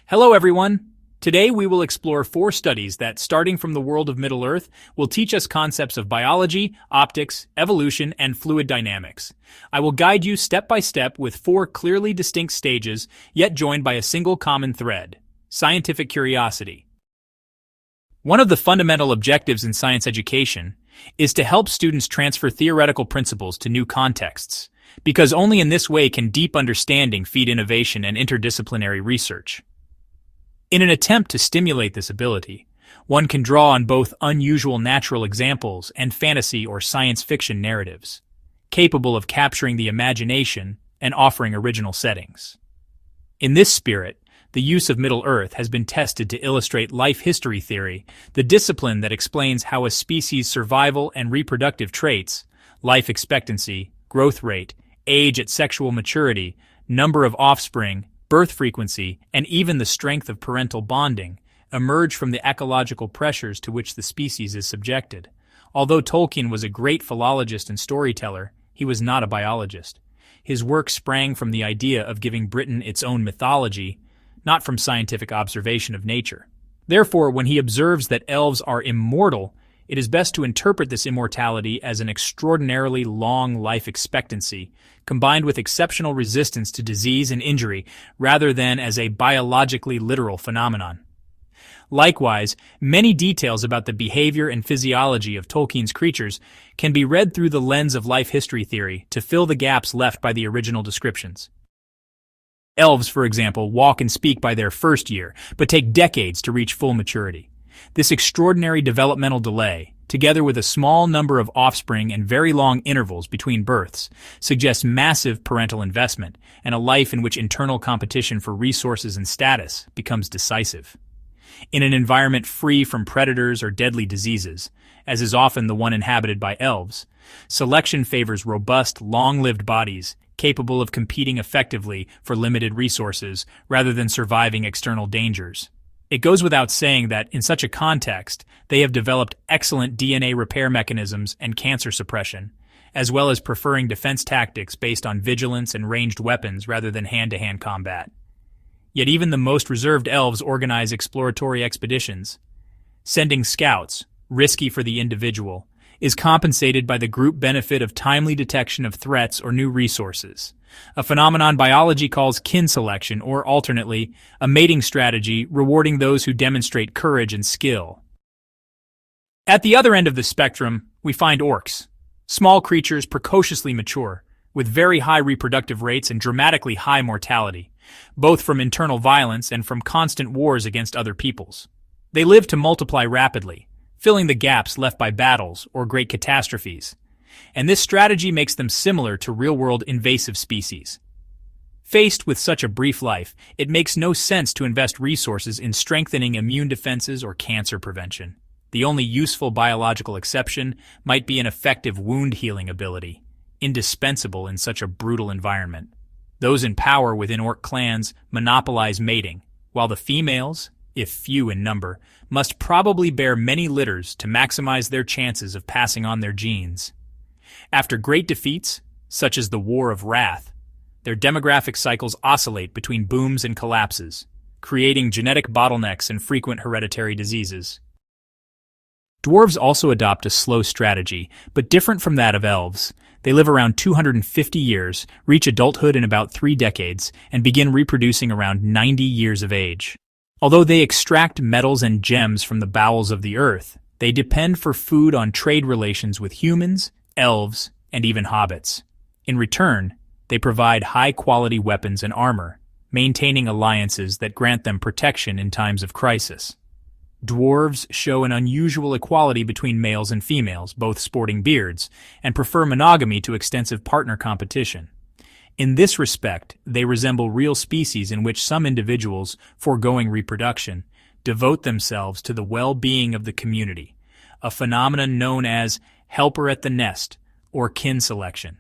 Hello, everyone. Today we will explore 4 studies that, starting from the world of Middle-earth, will teach us concepts of biology, optics, evolution, and fluid dynamics. I will guide you step by step with 4 clearly distinct stages, yet joined by a single common thread: scientific curiosity. One of the fundamental objectives in science education is to help students transfer theoretical principles to new contexts, because only in this way can deep understanding feed innovation and interdisciplinary research. In an attempt to stimulate this ability, one can draw on both unusual natural examples and fantasy or science fiction narratives, capable of capturing the imagination and offering original settings. In this spirit, the use of Middle-earth has been tested to illustrate life history theory, the discipline that explains how a species' survival and reproductive traits, life expectancy, growth rate, age at sexual maturity, number of offspring, birth frequency, and even the strength of parental bonding emerge from the ecological pressures to which the species is subjected. Although Tolkien was a great philologist and storyteller, he was not a biologist. His work sprang from the idea of giving Britain its own mythology, not from scientific observation of nature. Therefore, when he observes that elves are immortal, it is best to interpret this immortality as an extraordinarily long life expectancy, combined with exceptional resistance to disease and injury, rather than as a biologically literal phenomenon. Likewise, many details about the behavior and physiology of Tolkien's creatures can be read through the lens of life history theory to fill the gaps left by the original descriptions. Elves, for example, walk and speak by their first year, but take decades to reach full maturity. This extraordinary developmental delay, together with a small number of offspring and very long intervals between births, suggests massive parental investment and a life in which internal competition for resources and status becomes decisive. In an environment free from predators or deadly diseases, as is often the one inhabited by elves, selection favors robust, long-lived bodies capable of competing effectively for limited resources rather than surviving external dangers. It goes without saying that, in such a context, they have developed excellent DNA repair mechanisms and cancer suppression, as well as preferring defense tactics based on vigilance and ranged weapons rather than hand-to-hand combat. Yet even the most reserved elves organize exploratory expeditions. Sending scouts, risky for the individual, is compensated by the group benefit of timely detection of threats or new resources, a phenomenon biology calls kin selection, or alternately, a mating strategy rewarding those who demonstrate courage and skill. At the other end of the spectrum, we find orcs, small creatures precociously mature, with very high reproductive rates and dramatically high mortality, both from internal violence and from constant wars against other peoples. They live to multiply rapidly, filling the gaps left by battles or great catastrophes, and this strategy makes them similar to real-world invasive species. Faced with such a brief life, it makes no sense to invest resources in strengthening immune defenses or cancer prevention. The only useful biological exception might be an effective wound-healing ability, indispensable in such a brutal environment. Those in power within orc clans monopolize mating, while the females, if few in number, must probably bear many litters to maximize their chances of passing on their genes. After great defeats, such as the War of Wrath, their demographic cycles oscillate between booms and collapses, creating genetic bottlenecks and frequent hereditary diseases. Dwarves also adopt a slow strategy, but different from that of elves. They live around 250 years, reach adulthood in about 3 decades, and begin reproducing around 90 years of age. Although they extract metals and gems from the bowels of the earth, they depend for food on trade relations with humans, elves, and even hobbits. In return, they provide high-quality weapons and armor, maintaining alliances that grant them protection in times of crisis. Dwarves show an unusual equality between males and females, both sporting beards, and prefer monogamy to extensive partner competition. In this respect, they resemble real species in which some individuals, foregoing reproduction, devote themselves to the well-being of the community, a phenomenon known as helper at the nest, or kin selection.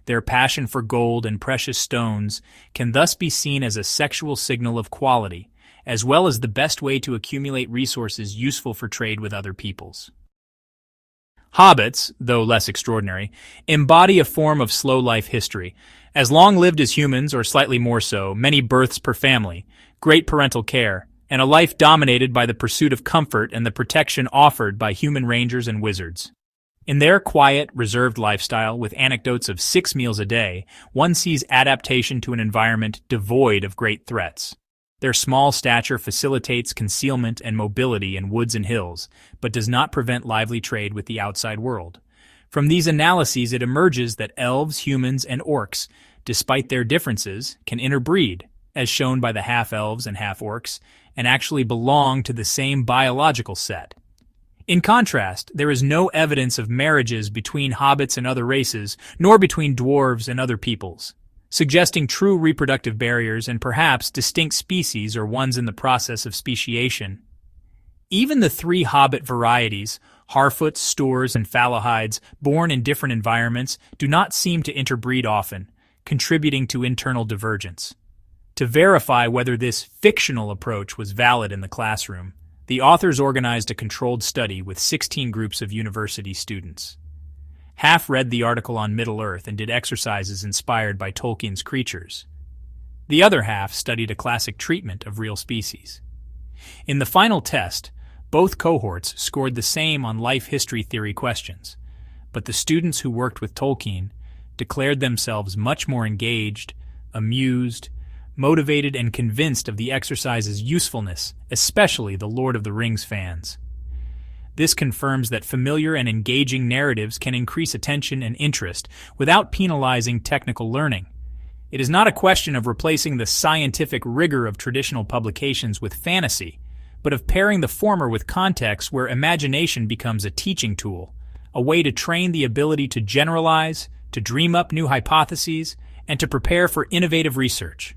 Their passion for gold and precious stones can thus be seen as a sexual signal of quality, as well as the best way to accumulate resources useful for trade with other peoples. Hobbits, though less extraordinary, embody a form of slow life history. As long-lived as humans, or slightly more so, many births per family, great parental care, and a life dominated by the pursuit of comfort and the protection offered by human rangers and wizards. In their quiet, reserved lifestyle, with anecdotes of 6 meals a day, one sees adaptation to an environment devoid of great threats. Their small stature facilitates concealment and mobility in woods and hills, but does not prevent lively trade with the outside world. From these analyses, it emerges that elves, humans, and orcs, despite their differences, can interbreed, as shown by the half-elves and half-orcs, and actually belong to the same biological set. In contrast, there is no evidence of marriages between hobbits and other races, nor between dwarves and other peoples, suggesting true reproductive barriers and perhaps distinct species or ones in the process of speciation. Even the 3 hobbit varieties, Harfoots, Stoors, and Falahides, born in different environments, do not seem to interbreed often, contributing to internal divergence. To verify whether this fictional approach was valid in the classroom, the authors organized a controlled study with 16 groups of university students. Half read the article on Middle-earth and did exercises inspired by Tolkien's creatures. The other half studied a classic treatment of real species. In the final test, both cohorts scored the same on life history theory questions, but the students who worked with Tolkien declared themselves much more engaged, amused, motivated, and convinced of the exercise's usefulness, especially the Lord of the Rings fans. This confirms that familiar and engaging narratives can increase attention and interest without penalizing technical learning. It is not a question of replacing the scientific rigor of traditional publications with fantasy, but of pairing the former with context where imagination becomes a teaching tool, a way to train the ability to generalize, to dream up new hypotheses, and to prepare for innovative research.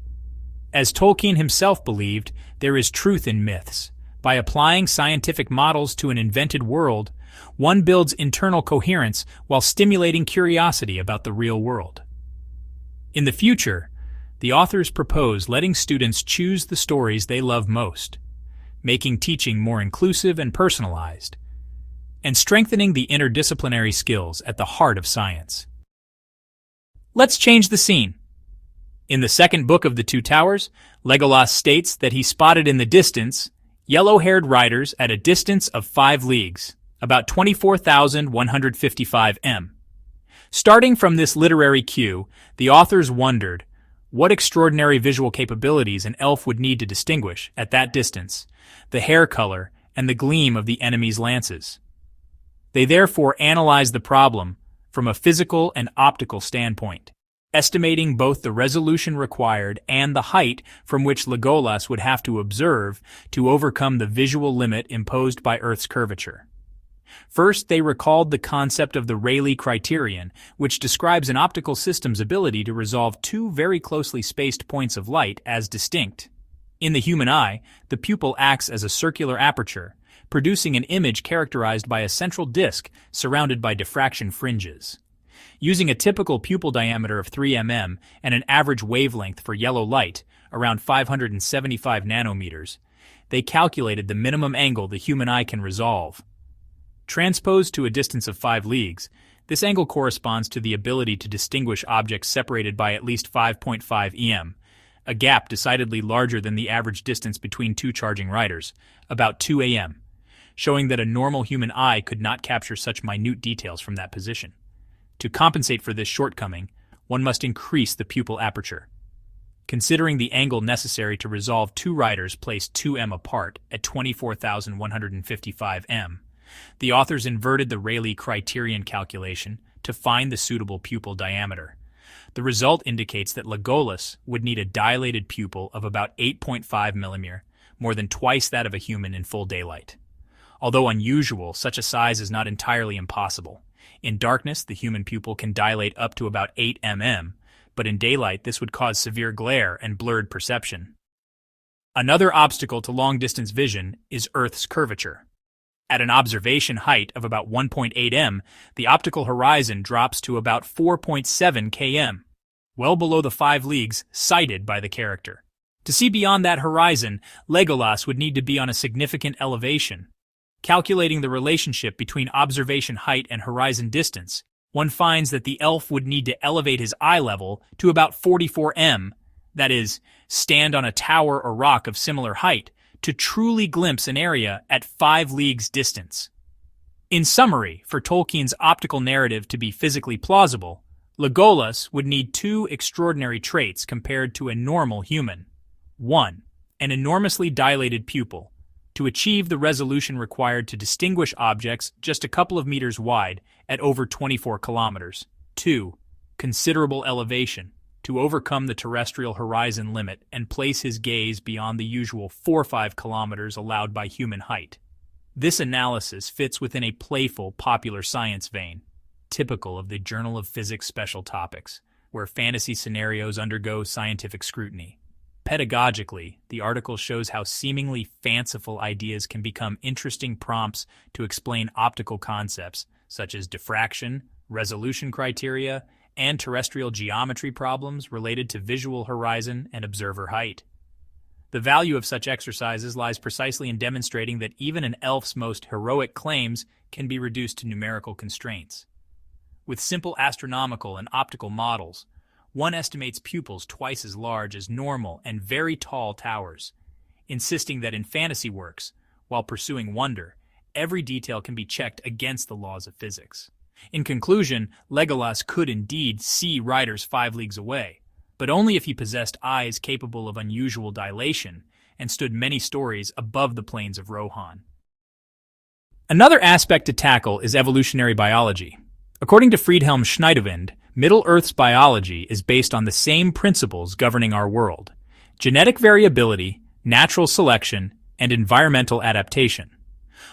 As Tolkien himself believed, there is truth in myths. By applying scientific models to an invented world, one builds internal coherence while stimulating curiosity about the real world. In the future, the authors propose letting students choose the stories they love most, making teaching more inclusive and personalized, and strengthening the interdisciplinary skills at the heart of science. Let's change the scene. In the second book of The Two Towers, Legolas states that he spotted in the distance yellow-haired riders at a distance of 5 leagues, about 24,155 m. Starting from this literary cue, the authors wondered what extraordinary visual capabilities an elf would need to distinguish, at that distance, the hair color and the gleam of the enemy's lances. They therefore analyzed the problem from a physical and optical standpoint, estimating both the resolution required and the height from which Legolas would have to observe to overcome the visual limit imposed by Earth's curvature. First, they recalled the concept of the Rayleigh criterion, which describes an optical system's ability to resolve 2 very closely spaced points of light as distinct. In the human eye, the pupil acts as a circular aperture, producing an image characterized by a central disk surrounded by diffraction fringes. Using a typical pupil diameter of 3 mm and an average wavelength for yellow light, around 575 nanometers, they calculated the minimum angle the human eye can resolve. Transposed to a distance of 5 leagues, this angle corresponds to the ability to distinguish objects separated by at least 5.5 em, a gap decidedly larger than the average distance between 2 charging riders, about 2 am, showing that a normal human eye could not capture such minute details from that position. To compensate for this shortcoming, one must increase the pupil aperture. Considering the angle necessary to resolve 2 riders placed 2 m apart at 24,155 m, the authors inverted the Rayleigh criterion calculation to find the suitable pupil diameter. The result indicates that Legolas would need a dilated pupil of about 8.5 mm, more than twice that of a human in full daylight. Although unusual, such a size is not entirely impossible. In darkness, the human pupil can dilate up to about 8 mm, but in daylight this would cause severe glare and blurred perception. Another obstacle to long-distance vision is Earth's curvature. At an observation height of about 1.8 m, the optical horizon drops to about 4.7 km, well below the 5 leagues cited by the character. To see beyond that horizon, Legolas would need to be on a significant elevation. Calculating the relationship between observation height and horizon distance, one finds that the elf would need to elevate his eye level to about 44 m, that is, stand on a tower or rock of similar height, to truly glimpse an area at 5 leagues distance. In summary, for Tolkien's optical narrative to be physically plausible, Legolas would need 2 extraordinary traits compared to a normal human. 1. An enormously dilated pupil, to achieve the resolution required to distinguish objects just a couple of meters wide at over 24 kilometers. 2. Considerable elevation, to overcome the terrestrial horizon limit and place his gaze beyond the usual 4-5 kilometers allowed by human height. This analysis fits within a playful, popular science vein, typical of the Journal of Physics special topics, where fantasy scenarios undergo scientific scrutiny. Pedagogically, the article shows how seemingly fanciful ideas can become interesting prompts to explain optical concepts such as diffraction, resolution criteria, and terrestrial geometry problems related to visual horizon and observer height. The value of such exercises lies precisely in demonstrating that even an elf's most heroic claims can be reduced to numerical constraints. With simple astronomical and optical models, one estimates pupils twice as large as normal and very tall towers, insisting that in fantasy works, while pursuing wonder, every detail can be checked against the laws of physics. In conclusion, Legolas could indeed see riders 5 leagues away, but only if he possessed eyes capable of unusual dilation and stood many stories above the plains of Rohan. Another aspect to tackle is evolutionary biology. According to Friedhelm Schneidewind, Middle-earth's biology is based on the same principles governing our world: genetic variability, natural selection, and environmental adaptation.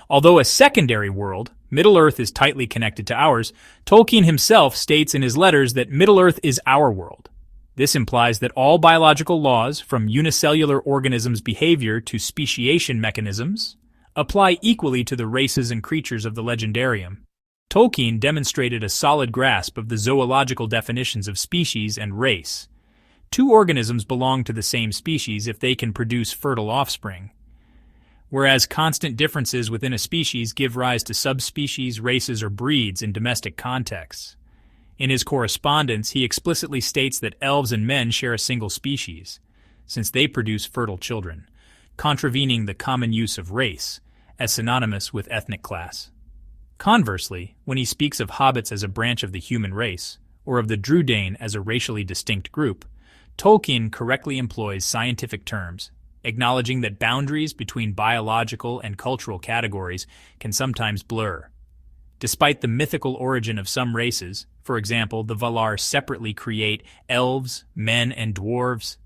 Although a secondary world, Middle-earth is tightly connected to ours, Tolkien himself states in his letters that Middle-earth is our world. This implies that all biological laws, from unicellular organisms' behavior to speciation mechanisms, apply equally to the races and creatures of the legendarium. Tolkien demonstrated a solid grasp of the zoological definitions of species and race. 2 organisms belong to the same species if they can produce fertile offspring, whereas constant differences within a species give rise to subspecies, races, or breeds in domestic contexts. In his correspondence, he explicitly states that elves and men share a single species, since they produce fertile children, contravening the common use of race, as synonymous with ethnic class. Conversely, when he speaks of hobbits as a branch of the human race, or of the Drúdain as a racially distinct group, Tolkien correctly employs scientific terms, acknowledging that boundaries between biological and cultural categories can sometimes blur. Despite the mythical origin of some races, for example, the Valar separately create elves, men, and dwarves,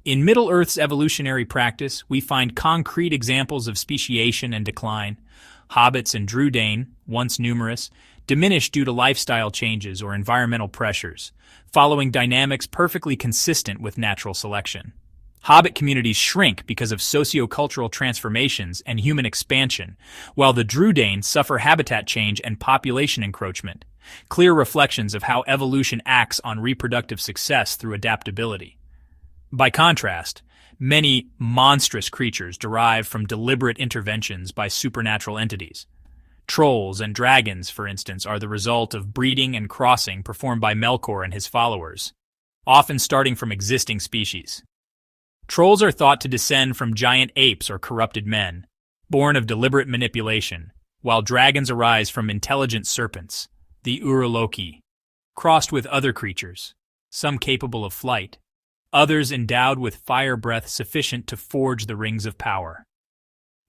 in Middle-earth's evolutionary practice, we find concrete examples of speciation and decline. Hobbits and Drúdain, once numerous, diminish due to lifestyle changes or environmental pressures, following dynamics perfectly consistent with natural selection. Hobbit communities shrink because of sociocultural transformations and human expansion, while the Drúdain suffer habitat change and population encroachment, clear reflections of how evolution acts on reproductive success through adaptability. By contrast, many monstrous creatures derive from deliberate interventions by supernatural entities. Trolls and dragons, for instance, are the result of breeding and crossing performed by Melkor and his followers, often starting from existing species. Trolls are thought to descend from giant apes or corrupted men, born of deliberate manipulation, while dragons arise from intelligent serpents, the Uraloki, crossed with other creatures, some capable of flight, others endowed with fire breath sufficient to forge the rings of power.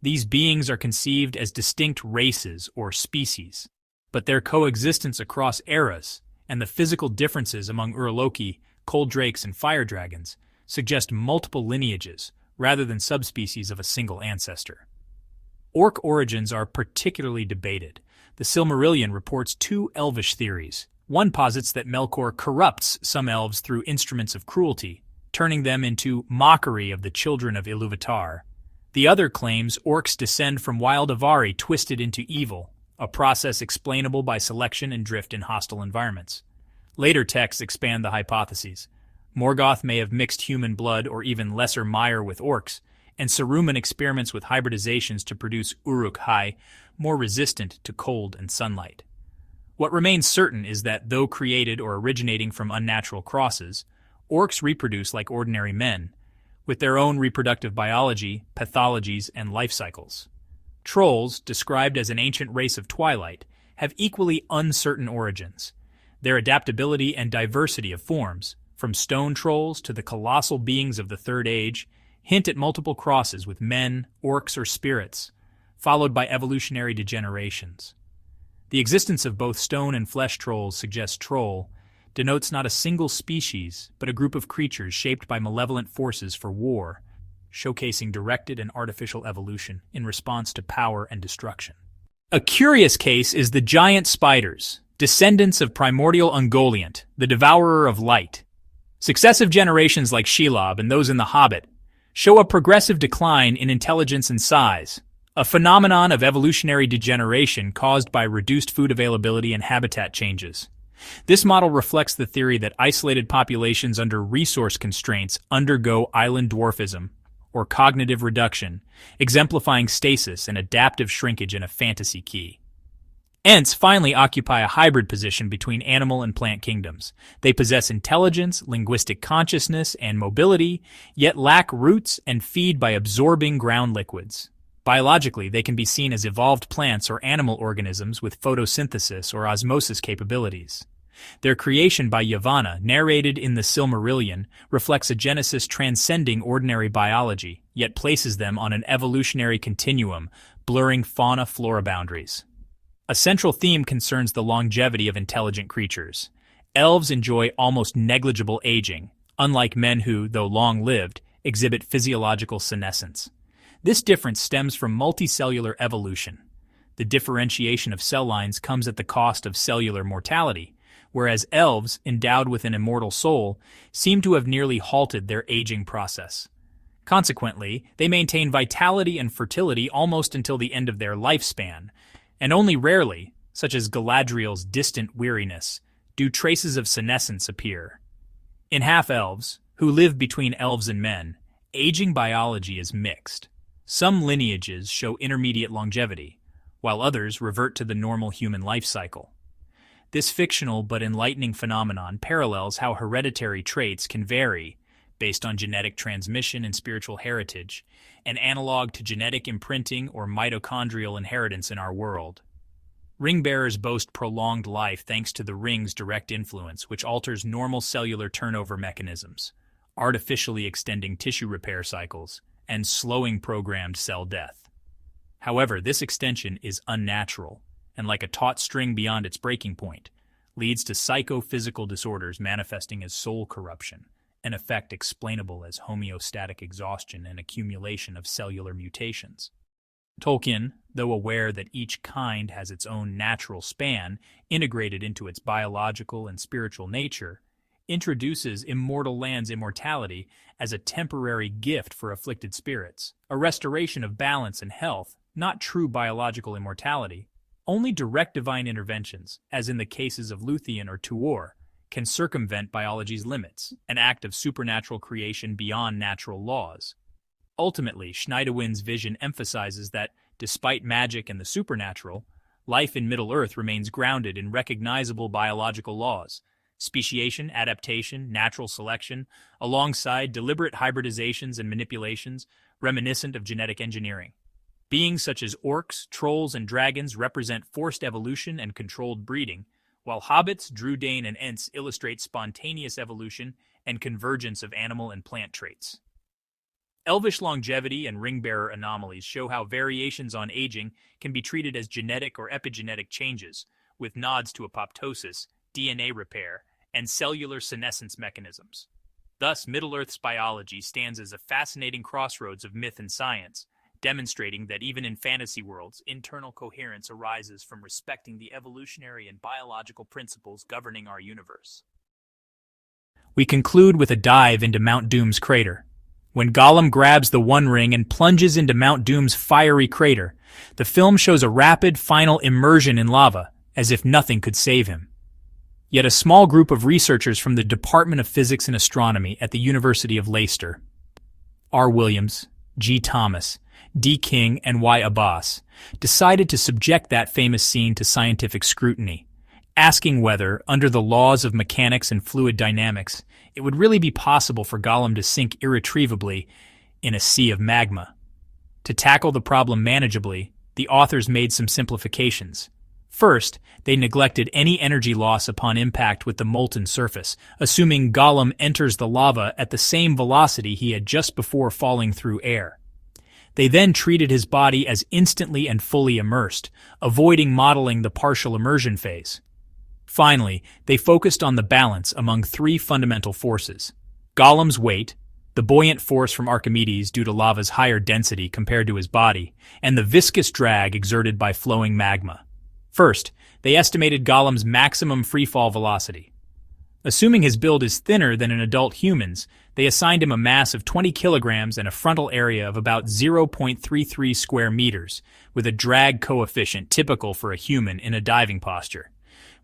These beings are conceived as distinct races or species, but their coexistence across eras and the physical differences among Uraloki, cold drakes, and fire dragons suggest multiple lineages rather than subspecies of a single ancestor. Orc origins are particularly debated. The Silmarillion reports 2 elvish theories. One posits that Melkor corrupts some elves through instruments of cruelty, turning them into mockery of the children of Ilúvatar. The other claims orcs descend from wild Avari twisted into evil, a process explainable by selection and drift in hostile environments. Later texts expand the hypotheses. Morgoth may have mixed human blood or even lesser mire with orcs, and Saruman experiments with hybridizations to produce Uruk-hai, more resistant to cold and sunlight. What remains certain is that, though created or originating from unnatural crosses, Orcs reproduce like ordinary men, with their own reproductive biology, pathologies, and life cycles. Trolls, described as an ancient race of twilight, have equally uncertain origins. Their adaptability and diversity of forms, from stone trolls to the colossal beings of the Third Age, hint at multiple crosses with men, orcs, or spirits, followed by evolutionary degenerations. The existence of both stone and flesh trolls suggests troll denotes not a single species, but a group of creatures shaped by malevolent forces for war, showcasing directed and artificial evolution in response to power and destruction. A curious case is the giant spiders, descendants of primordial Ungoliant, the devourer of light. Successive generations like Shelob and those in The Hobbit show a progressive decline in intelligence and size, a phenomenon of evolutionary degeneration caused by reduced food availability and habitat changes. This model reflects the theory that isolated populations under resource constraints undergo island dwarfism, or cognitive reduction, exemplifying stasis and adaptive shrinkage in a fantasy key. Ents finally occupy a hybrid position between animal and plant kingdoms. They possess intelligence, linguistic consciousness, and mobility, yet lack roots and feed by absorbing ground liquids. Biologically, they can be seen as evolved plants or animal organisms with photosynthesis or osmosis capabilities. Their creation by Yavanna, narrated in the Silmarillion, reflects a genesis transcending ordinary biology, yet places them on an evolutionary continuum, blurring fauna-flora boundaries. A central theme concerns the longevity of intelligent creatures. Elves enjoy almost negligible aging, unlike men who, though long-lived, exhibit physiological senescence. This difference stems from multicellular evolution. The differentiation of cell lines comes at the cost of cellular mortality, whereas elves, endowed with an immortal soul, seem to have nearly halted their aging process. Consequently, they maintain vitality and fertility almost until the end of their lifespan, and only rarely, such as Galadriel's distant weariness, do traces of senescence appear. In half-elves, who live between elves and men, aging biology is mixed. Some lineages show intermediate longevity, while others revert to the normal human life cycle. This fictional but enlightening phenomenon parallels how hereditary traits can vary based on genetic transmission and spiritual heritage, an analog to genetic imprinting or mitochondrial inheritance in our world. Ring-bearers boast prolonged life thanks to the ring's direct influence, which alters normal cellular turnover mechanisms, artificially extending tissue repair cycles, and slowing programmed cell death. However, this extension is unnatural, and like a taut string beyond its breaking point, leads to psychophysical disorders manifesting as soul corruption, an effect explainable as homeostatic exhaustion and accumulation of cellular mutations. Tolkien, though aware that each kind has its own natural span integrated into its biological and spiritual nature, introduces immortal land's immortality as a temporary gift for afflicted spirits, a restoration of balance and health, not true biological immortality. Only direct divine interventions, as in the cases of Luthien or Tuor, can circumvent biology's limits, an act of supernatural creation beyond natural laws. Ultimately, Schneiderwin's vision emphasizes that, despite magic and the supernatural, life in Middle-earth remains grounded in recognizable biological laws, speciation, adaptation, natural selection, alongside deliberate hybridizations and manipulations reminiscent of genetic engineering. Beings such as orcs, trolls, and dragons represent forced evolution and controlled breeding, while hobbits, Drúdain, and Ents illustrate spontaneous evolution and convergence of animal and plant traits. Elvish longevity and ring-bearer anomalies show how variations on aging can be treated as genetic or epigenetic changes, with nods to apoptosis, DNA repair, and cellular senescence mechanisms. Thus, Middle-earth's biology stands as a fascinating crossroads of myth and science, demonstrating that even in fantasy worlds, internal coherence arises from respecting the evolutionary and biological principles governing our universe. We conclude with a dive into Mount Doom's crater. When Gollum grabs the One Ring and plunges into Mount Doom's fiery crater, the film shows a rapid, final immersion in lava, as if nothing could save him. Yet a small group of researchers from the Department of Physics and Astronomy at the University of Leicester, R. Williams, G. Thomas, D. King, and Y. Abbas, decided to subject that famous scene to scientific scrutiny, asking whether, under the laws of mechanics and fluid dynamics, it would really be possible for Gollum to sink irretrievably in a sea of magma. To tackle the problem manageably, the authors made some simplifications. First, they neglected any energy loss upon impact with the molten surface, assuming Gollum enters the lava at the same velocity he had just before falling through air. They then treated his body as instantly and fully immersed, avoiding modeling the partial immersion phase. Finally, they focused on the balance among three fundamental forces: Gollum's weight, the buoyant force from Archimedes due to lava's higher density compared to his body, and the viscous drag exerted by flowing magma. First, they estimated Gollum's maximum freefall velocity. Assuming his build is thinner than an adult human's, they assigned him a mass of 20 kilograms and a frontal area of about 0.33 square meters, with a drag coefficient typical for a human in a diving posture.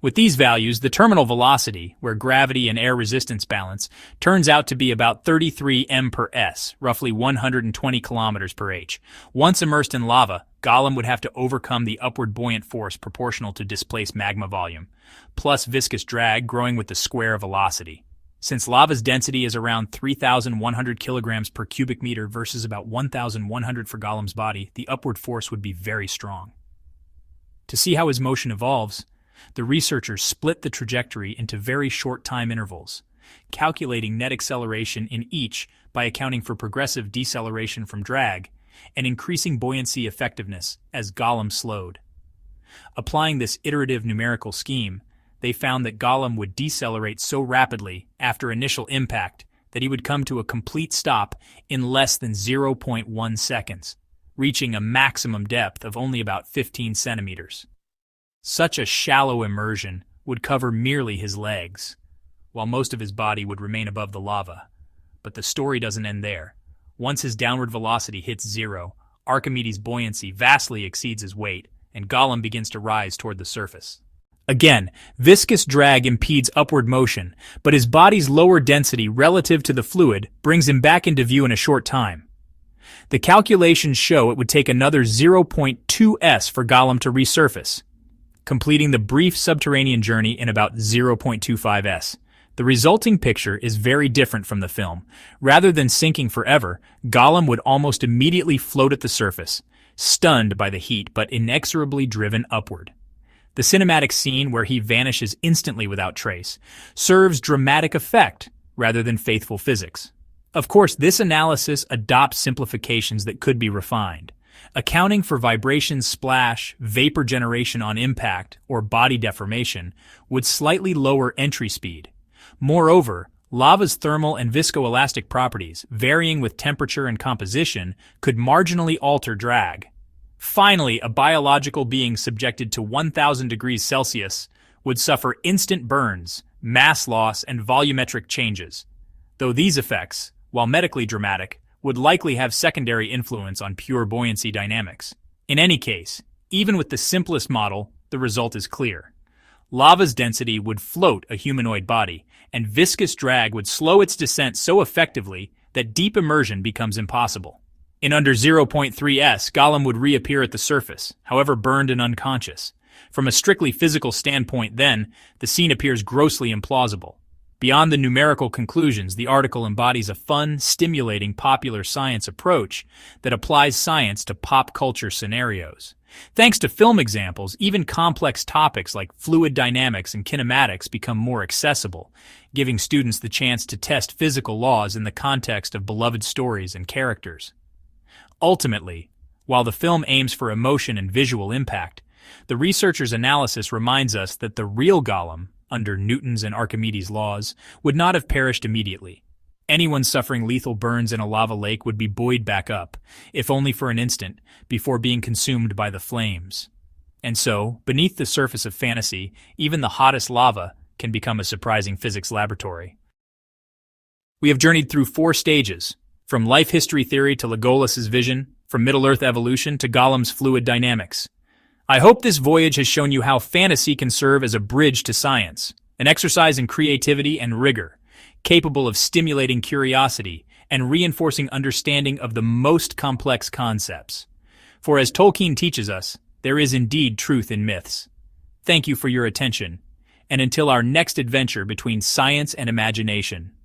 With these values, the terminal velocity, where gravity and air resistance balance, turns out to be about 33 m per s, roughly 120 kilometers per h. Once immersed in lava, Gollum would have to overcome the upward buoyant force proportional to displaced magma volume, plus viscous drag growing with the square velocity. Since lava's density is around 3,100 kilograms per cubic meter versus about 1,100 for Gollum's body, the upward force would be very strong. To see how his motion evolves, the researchers split the trajectory into very short time intervals, calculating net acceleration in each by accounting for progressive deceleration from drag and increasing buoyancy effectiveness as Gollum slowed. Applying this iterative numerical scheme, they found that Gollum would decelerate so rapidly after initial impact that he would come to a complete stop in less than 0.1 seconds, reaching a maximum depth of only about 15 centimeters. Such a shallow immersion would cover merely his legs, while most of his body would remain above the lava. But the story doesn't end there. Once his downward velocity hits zero, Archimedes' buoyancy vastly exceeds his weight, and Gollum begins to rise toward the surface. Again, viscous drag impedes upward motion, but his body's lower density relative to the fluid brings him back into view in a short time. The calculations show it would take another 0.2 s for Gollum to resurface, completing the brief subterranean journey in about 0.25 s. The resulting picture is very different from the film. Rather than sinking forever, Gollum would almost immediately float at the surface, stunned by the heat but inexorably driven upward. The cinematic scene where he vanishes instantly without trace serves dramatic effect rather than faithful physics. Of course, this analysis adopts simplifications that could be refined, accounting for vibration splash, vapor generation on impact, or body deformation would slightly lower entry speed. Moreover, lava's thermal and viscoelastic properties, varying with temperature and composition, could marginally alter drag. Finally, a biological being subjected to 1,000 degrees Celsius would suffer instant burns, mass loss, and volumetric changes, though these effects, while medically dramatic, would likely have secondary influence on pure buoyancy dynamics. In any case, even with the simplest model, the result is clear. Lava's density would float a humanoid body, and viscous drag would slow its descent so effectively that deep immersion becomes impossible. In under 0.3 s, Gollum would reappear at the surface, however burned and unconscious. From a strictly physical standpoint then, the scene appears grossly implausible. Beyond the numerical conclusions, the article embodies a fun, stimulating popular science approach that applies science to pop culture scenarios. Thanks to film examples, even complex topics like fluid dynamics and kinematics become more accessible, giving students the chance to test physical laws in the context of beloved stories and characters. Ultimately, while the film aims for emotion and visual impact, the researchers' analysis reminds us that the real Gollum, under Newton's and Archimedes' laws, would not have perished immediately. Anyone suffering lethal burns in a lava lake would be buoyed back up, if only for an instant, before being consumed by the flames. And so, beneath the surface of fantasy, even the hottest lava can become a surprising physics laboratory. We have journeyed through 4 stages, from life history theory to Legolas's vision, from Middle-earth evolution to Gollum's fluid dynamics. I hope this voyage has shown you how fantasy can serve as a bridge to science, an exercise in creativity and rigor, capable of stimulating curiosity and reinforcing understanding of the most complex concepts. For as Tolkien teaches us, there is indeed truth in myths. Thank you for your attention, and until our next adventure between science and imagination.